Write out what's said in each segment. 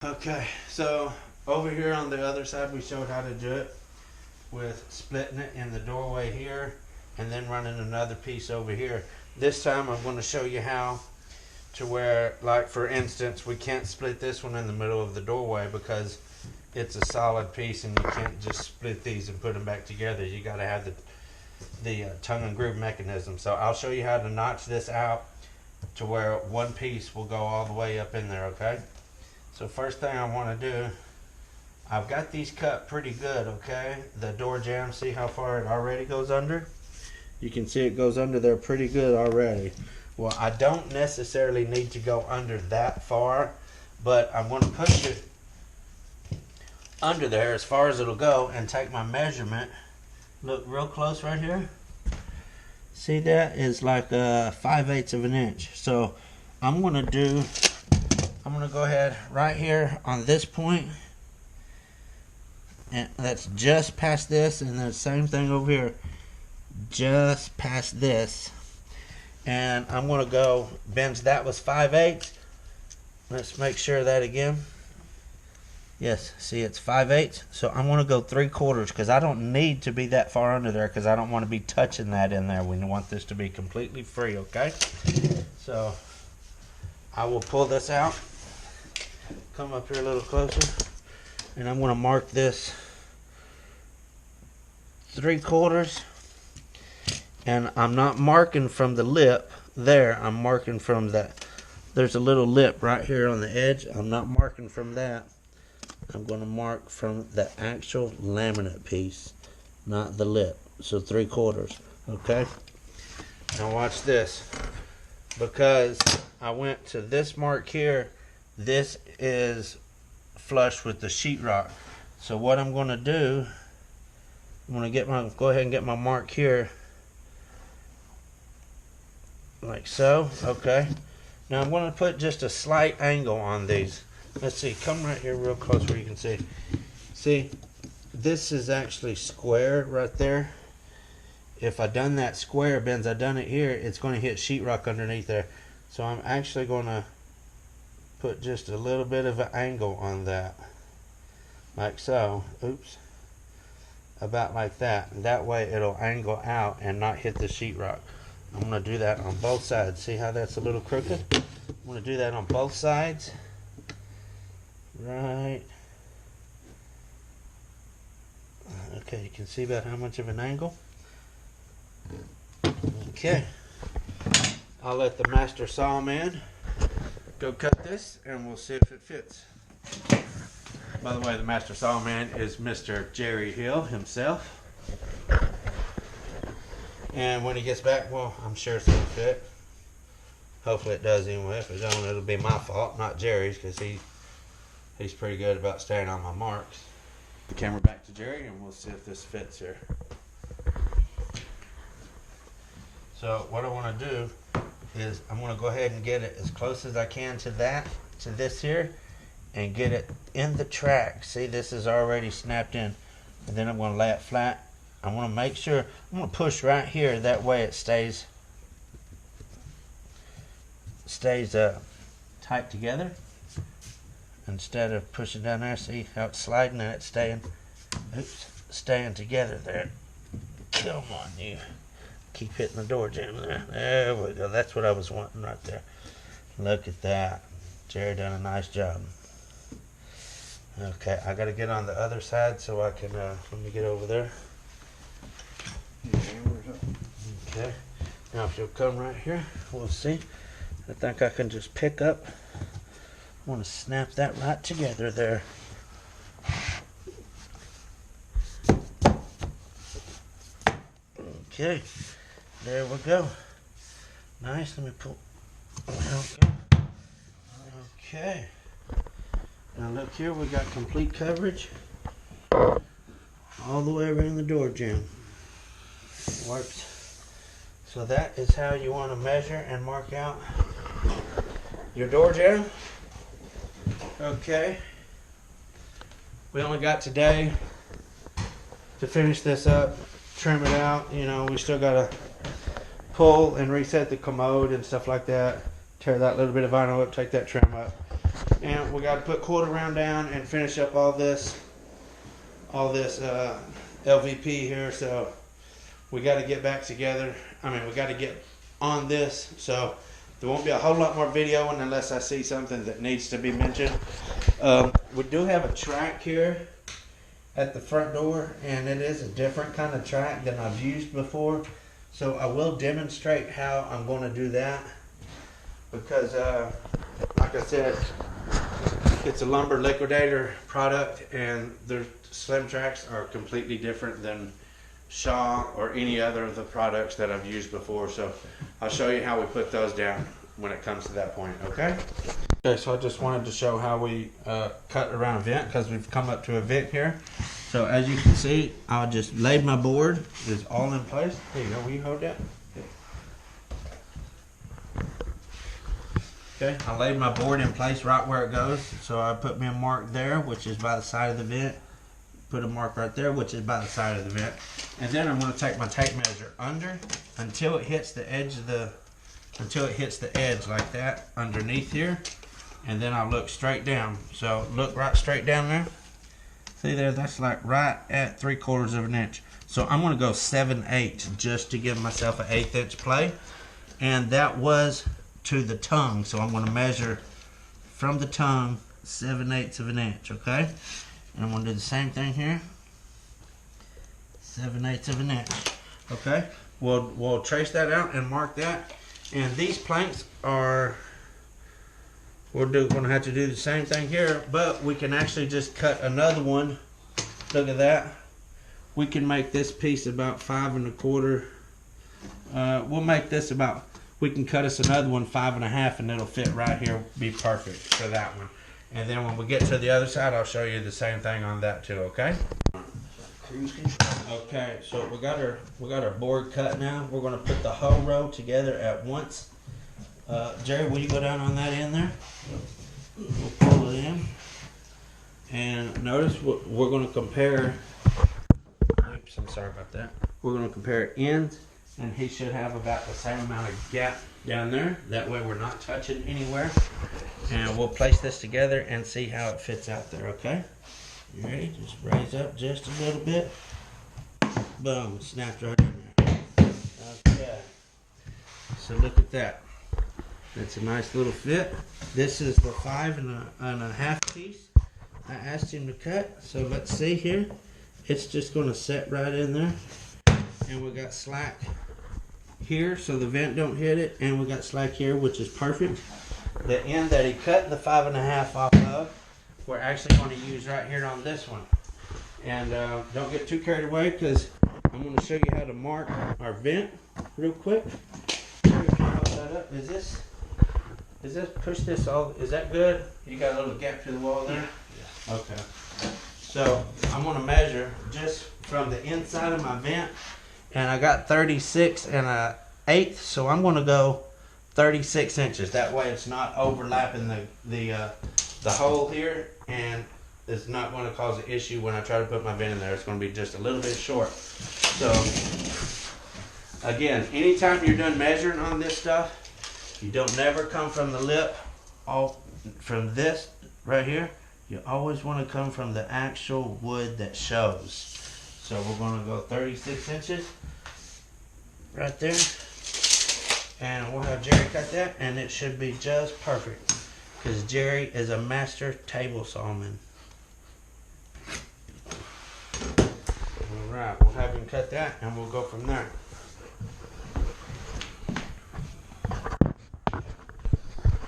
Okay, so over here on the other side we showed how to do it with splitting it in the doorway here and then running another piece over here. This time I'm going to show you how to where, like for instance, we can't split this one in the middle of the doorway because it's a solid piece and you can't just split these and put them back together. You got to have the tongue and groove mechanism. So I'll show you how to notch this out to where one piece will go all the way up in there, okay? So first thing I want to do, I've got these cut pretty good, okay? The door jamb, see how far it already goes under? You can see it goes under there pretty good already. Well, I don't necessarily need to go under that far, but I'm going to push it under there as far as it'll go and take my measurement. Look real close right here. See, that is like 5/8 of an inch. So I'm going to go ahead right here on this point, and that's just past this, and the same thing over here just past this, and I'm going to go bends. That was 5/8. Let's make sure that again. Yes, see, it's 5/8. So I'm going to go 3/4 because I don't need to be that far under there because I don't want to be touching that in there. We want this to be completely free, okay? So I will pull this out, come up here a little closer, and I'm going to mark this 3/4. And I'm not marking from the lip there. I'm marking from that. There's a little lip right here on the edge. I'm not marking from that. I'm going to mark from the actual laminate piece, not the lip. So 3/4. Okay. Now watch this. Because I went to this mark here, this is flush with the sheetrock. So what I'm going to do, I'm going to go ahead and get my mark here, like so. Okay. Now I'm going to put just a slight angle on these. Let's see. Come right here real close where you can see. See, this is actually square right there. If I done that square bends, I done it here, it's going to hit sheetrock underneath there. So I'm actually going to put just a little bit of an angle on that, like so. Oops. About like that. And that way it'll angle out and not hit the sheetrock. I'm going to do that on both sides. See how that's a little crooked? I'm going to do that on both sides. Right. Okay, you can see about how much of an angle. Okay. I'll let the master saw man go cut this and we'll see if it fits. By the way, the master saw man is Mr. Jerry Hill himself. And when he gets back, well, I'm sure it's going to fit. Hopefully it does anyway. If it don't, it'll be my fault, not Jerry's, because he's pretty good about staying on my marks. The camera back to Jerry and we'll see if this fits here. So what I want to do is I'm going to go ahead and get it as close as I can to this here, and get it in the track. See, this is already snapped in, and then I'm going to lay it flat. I want to make sure, I'm going to push right here, that way it stays tight together instead of pushing down there. See how it's sliding and it's staying together there. Come on, you. Keep hitting the door jamb there. There we go. That's what I was wanting right there. Look at that. Jerry done a nice job. Okay, I got to get on the other side so I can, let me get over there. Okay. Now if you'll come right here, we'll see. I think I can just pick up. I want to snap that right together there. Okay. There we go. Nice. Let me pull. Okay. Now look here, we got complete coverage all the way around the door jamb. Works. So that is how you want to measure and mark out your door jamb. Okay. We only got today to finish this up, trim it out. You know, we still got to pull and reset the commode and stuff like that. Tear that little bit of vinyl up, take that trim up. And we got to put quarter round down and finish up all this LVP here. So we got to get back together. I mean, we got to get on this. So there won't be a whole lot more video unless I see something that needs to be mentioned. We do have a track here at the front door, and it is a different kind of track than I've used before. So I will demonstrate how I'm going to do that, because like I said, it's a lumber liquidator product, and their slim tracks are completely different than Shaw or any other of the products that I've used before. So I'll show you how we put those down when it comes to that point. Okay, so I just wanted to show how we cut around a vent, because we've come up to a vent here. So as you can see, I'll just lay my board. It's all in place. There you go. Will you hold that? Okay, I laid my board in place right where it goes. So I put me a mark there, which is by the side of the vent. Put a mark right there, which is by the side of the vent. And then I'm going to take my tape measure under until it hits the edge of the, until it hits the edge like that underneath here. And then I'll look straight down. So look right straight down there. See there, that's like right at 3/4 of an inch. So I'm going to go 7/8 just to give myself an 1/8 inch play. And that was to the tongue. So I'm going to measure from the tongue 7/8 of an inch, okay? And I'm going to do the same thing here. 7/8 of an inch, okay? We'll trace that out and mark that. And these planks are, we're going to have to do the same thing here, but we can actually just cut another one. Look at that. We can make this piece about 5 1/4. We'll make this about, we can cut us another one 5 1/2, and it'll fit right here, be perfect for that one. And then when we get to the other side, I'll show you the same thing on that too, okay? Okay, so we got our board cut now. We're going to put the whole row together at once. Jerry, will you go down on that end there? We'll pull it in. And notice we're going to compare. Oops, I'm sorry about that. We're going to compare ends, and he should have about the same amount of gap down there. That way we're not touching anywhere. And we'll place this together and see how it fits out there, okay? You ready? Just raise up just a little bit. Boom, snapped right in there. Okay. So look at that. That's a nice little fit. This is the 5 1/2 piece I asked him to cut. So let's see here. It's just going to set right in there. And we got slack here so the vent don't hit it. And we got slack here, which is perfect. The end that he cut the 5 1/2 off of, we're actually going to use right here on this one. And don't get too carried away, because I'm going to show you how to mark our vent real quick. Hold that up. Is this push this all? Is that good? You got a little gap to the wall there? Yeah. Okay. So I'm going to measure just from the inside of my vent, and I got 36 1/8, so I'm going to go 36 inches. That way it's not overlapping the hole here, and it's not going to cause an issue when I try to put my vent in there. It's going to be just a little bit short. So again, anytime you're done measuring on this stuff, you don't never come from the lip, all from this right here. You always want to come from the actual wood that shows. So we're going to go 36 inches right there. And we'll have Jerry cut that, and it should be just perfect, because Jerry is a master table sawman. Alright, we'll have him cut that, and we'll go from there.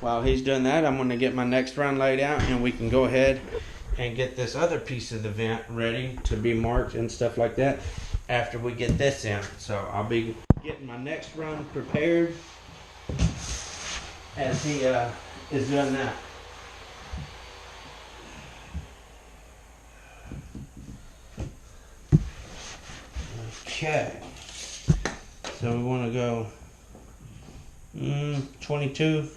While he's done that, I'm going to get my next run laid out, and we can go ahead and get this other piece of the vent ready to be marked and stuff like that after we get this in. So I'll be getting my next run prepared as he is doing that. Okay, so we want to go 22.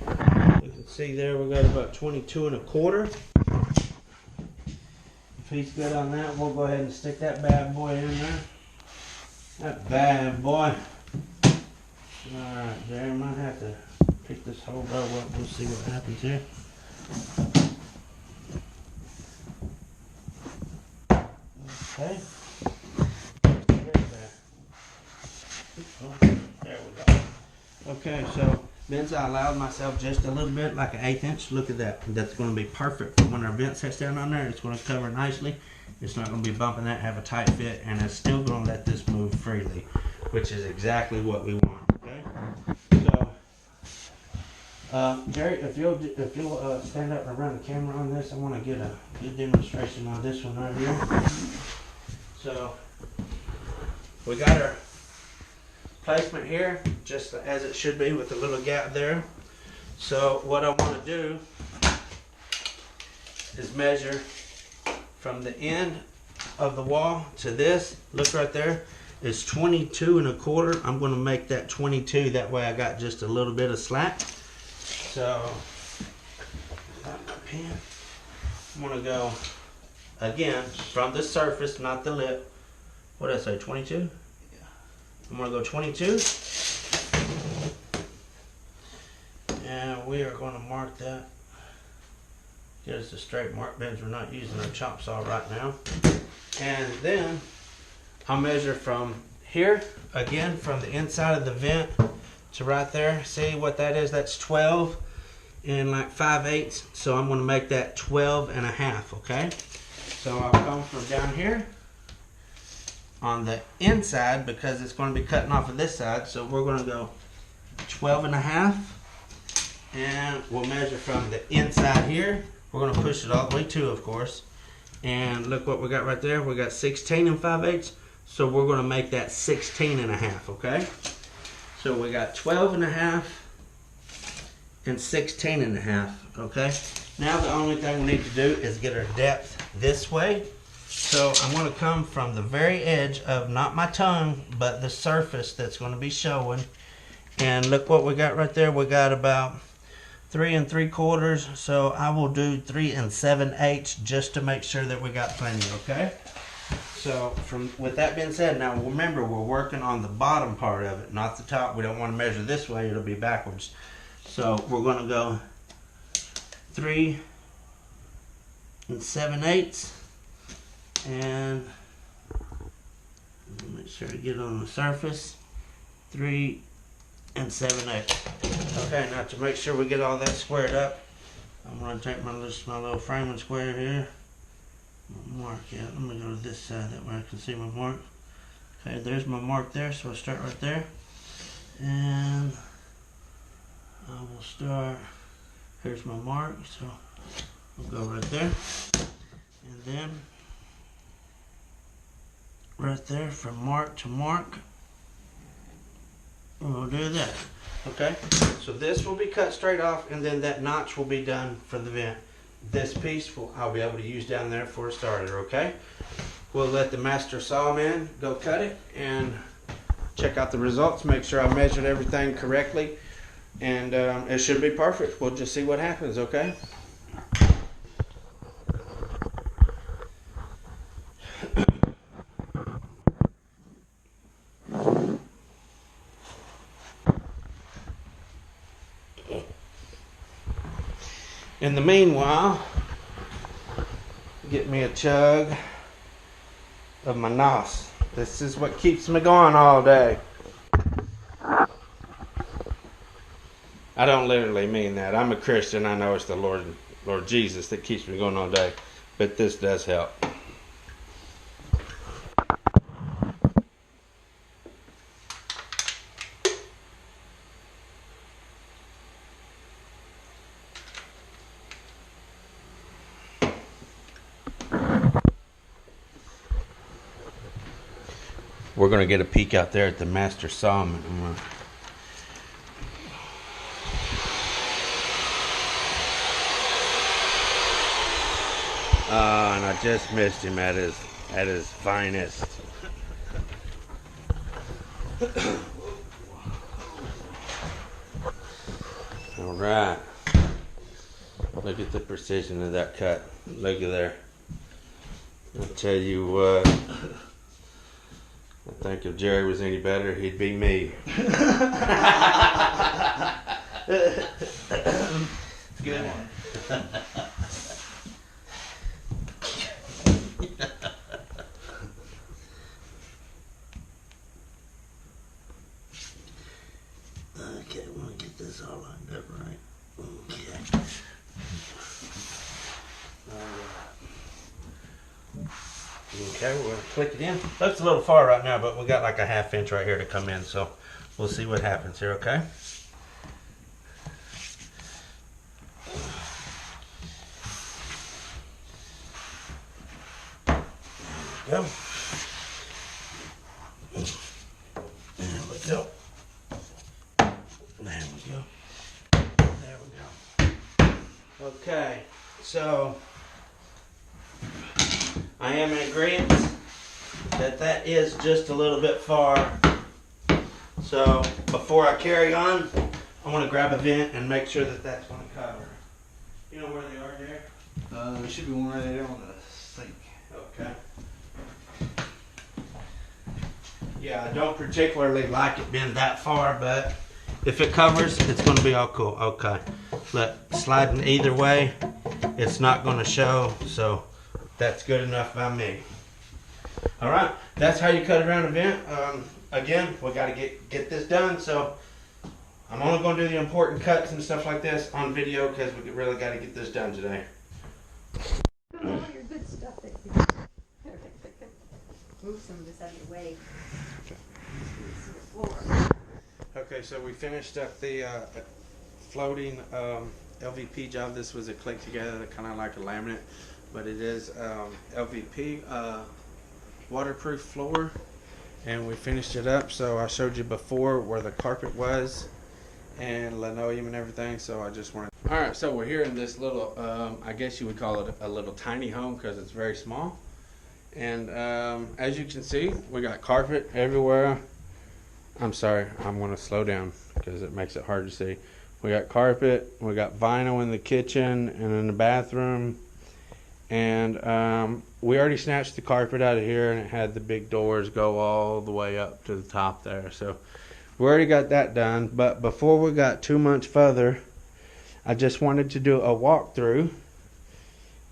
You can see there we got about 22 1/4. If he's good on that, we'll go ahead and stick that bad boy in there. That bad boy. Alright, Jerry, might have to pick this whole row up. We'll see what happens here. Okay. There we go. Okay, so Benz, I allowed myself just a little bit, like an 1/8 inch. Look at that. That's going to be perfect for when our vent sets down on there. It's going to cover nicely. It's not going to be bumping that, have a tight fit, and it's still going to let this move freely, which is exactly what we want. Okay. So, Jerry, if you'll stand up and run the camera on this, I want to get a good demonstration on this one right here. So, we got our placement here, just as it should be, with a little gap there. So what I want to do is measure from the end of the wall to this. Look right there, it's 22 1/4. I'm going to make that 22, that way I got just a little bit of slack. So got my pen. I'm going to go again from the surface, not the lip. What did I say, 22? I'm going to go 22, and we are going to mark that. Get us a straight mark, Benz. We're not using our chop saw right now. And then I'll measure from here, again, from the inside of the vent to right there. See what that is? That's 12 and like 5/8. So I'm going to make that 12 1/2, okay? So I'll come from down here on the inside, because it's going to be cutting off of this side, so we're going to go 12 1/2, and we'll measure from the inside here. We're going to push it all the way to, of course, and look what we got right there. We got 16 5/8, so we're going to make that 16 1/2, okay? So we got 12 1/2 and 16 1/2, okay? Now the only thing we need to do is get our depth this way. So I'm going to come from the very edge of, not my tongue, but the surface that's going to be showing. And look what we got right there. We got about 3 3/4. So I will do 3 7/8 just to make sure that we got plenty, okay? So with that being said, now remember, we're working on the bottom part of it, not the top. We don't want to measure this way. It'll be backwards. So we're going to go 3 7/8. And make sure to get on the surface, 3 7/8. Okay, now to make sure we get all that squared up, I'm going to take my little framing square here, mark it. Let me go to this side, that way I can see my mark. Okay, there's my mark there, so I'll start right there, and I will start. Here's my mark, so we'll go right there, and then right there from mark to mark, we'll do that. Okay, so this will be cut straight off, and then that notch will be done for the vent. This piece I'll be able to use down there for a starter. Okay, we'll let the master sawman go cut it and check out the results, make sure I measured everything correctly, and it should be perfect. We'll just see what happens. Okay. In the meanwhile, get me a chug of my NOS. This is what keeps me going all day. I don't literally mean that. I'm a Christian. I know it's the Lord Jesus that keeps me going all day. But this does help. We're going to get a peek out there at the master sawman. And I just missed him at his finest. All right. Look at the precision of that cut. Look at there. I'll tell you what. I think if Jerry was any better, he'd be me. Good. Okay, we'll get this all lined up right. Okay. Okay, we're gonna click it in. Looks a little far right now, but we got like a 1/2 inch right here to come in, so we'll see what happens here, okay? There we go. There we go. There we go. There we go. Okay, so I am in agreement that that is just a little bit far. So before I carry on, I want to grab a vent and make sure that that's going to cover. You know where they are there? There should be one right there on the sink. Okay. Yeah, I don't particularly like it being that far, but if it covers, it's going to be all cool. Okay. Look, sliding either way, it's not going to show, so that's good enough by me. All right, that's how you cut around a vent. Again, we got to get this done, so I'm only going to do the important cuts and stuff like this on video because we really got to get this done today. All your good stuff that you move some of this out of your way. Okay, so we finished up the floating LVP job. This was a click together, kind of like a laminate, but it is LVP waterproof floor, and we finished it up. So I showed you before where the carpet was and linoleum and everything, so I just wanted. All right, so we're here in this little, I guess you would call it a little tiny home because it's very small. And as you can see, we got carpet everywhere. I'm sorry, I'm going to slow down because it makes it hard to see. We got carpet, we got vinyl in the kitchen and in the bathroom. And we already snatched the carpet out of here, and it had the big doors go all the way up to the top there. So we already got that done. But before we got too much further, I just wanted to do a walkthrough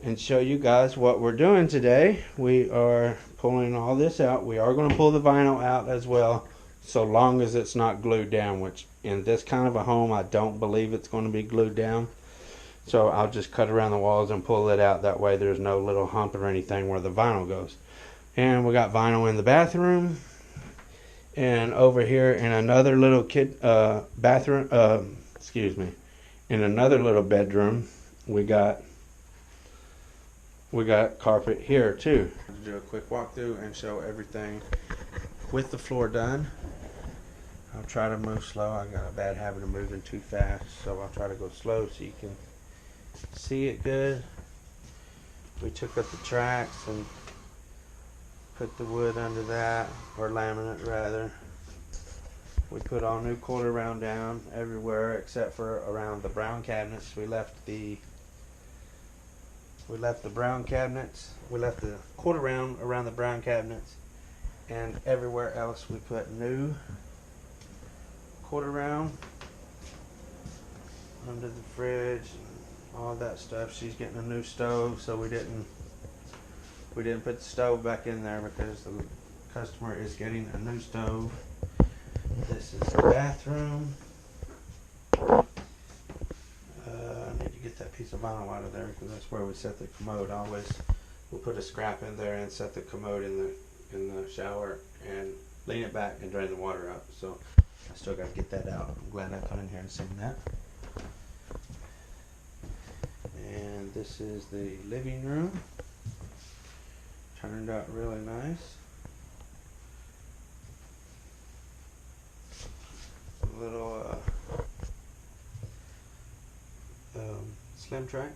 and show you guys what we're doing today. We are pulling all this out. We are going to pull the vinyl out as well, so long as it's not glued down, which in this kind of a home, I don't believe it's going to be glued down. So I'll just cut around the walls and pull it out. That way there's no little hump or anything where the vinyl goes. And we got vinyl in the bathroom. And over here in another little bathroom, in another little bedroom, we got carpet here too. To do a quick walkthrough and show everything with the floor done. I'll try to move slow. I got a bad habit of moving too fast, so I'll try to go slow so you can see it good. We took up the tracks and put the wood under that, or laminate rather. We put all new quarter round down everywhere except for around the brown cabinets. We left the brown cabinets. We left the quarter round around the brown cabinets, and everywhere else we put new quarter round under the fridge, all that stuff. She's getting a new stove, so we didn't put the stove back in there because the customer is getting a new stove. This is the bathroom. I need to get that piece of vinyl out of there because that's where we set the commode. We'll put a scrap in there and set the commode in the shower and lean it back and drain the water out. So I still got to get that out. I'm glad I got in here and seen that. And this is the living room. Turned out really nice. A little slim track.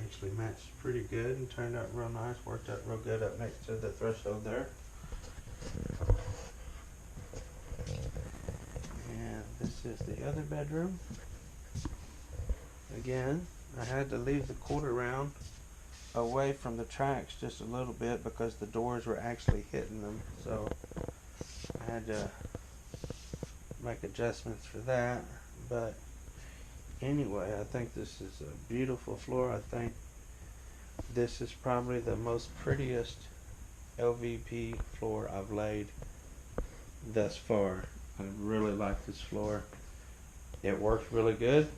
Actually matched pretty good and turned out real nice. Worked out real good up next to the threshold there. And this is the other bedroom. Again, I had to leave the quarter round away from the tracks just a little bit because the doors were actually hitting them, so I had to make adjustments for that. But anyway, I think this is a beautiful floor. I think this is probably the most prettiest LVP floor I've laid thus far. I really like this floor. It works really good,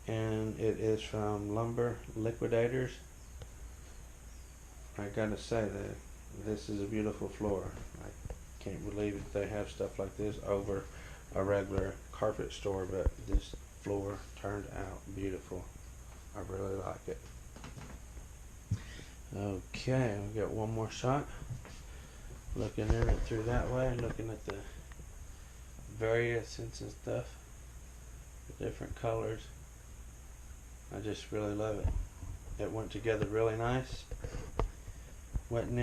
and it is from Lumber Liquidators. I gotta say that this is a beautiful floor. I can't believe that they have stuff like this over a regular carpet store, but this floor turned out beautiful. I really like it. Okay, we got one more shot. Looking in it through that way, looking at the variations and stuff, the different colors. I just really love it. It went together really nice. Wasn't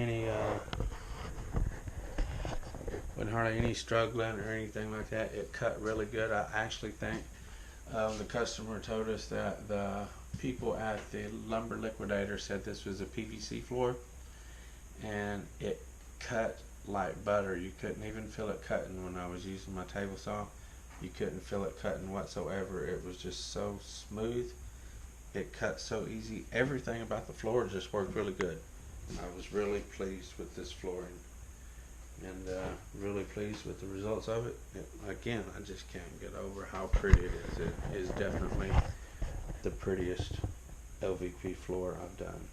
hardly any struggling or anything like that. It cut really good. I actually think the customer told us that the people at the Lumber Liquidator said this was a PVC floor, and it cut like butter. You couldn't even feel it cutting when I was using my table saw. You couldn't feel it cutting whatsoever. It was just so smooth. It cut so easy. Everything about the floor just worked really good. And I was really pleased with this flooring, and really pleased with the results of it. Again, I just can't get over how pretty it is. It is definitely the prettiest LVP floor I've done.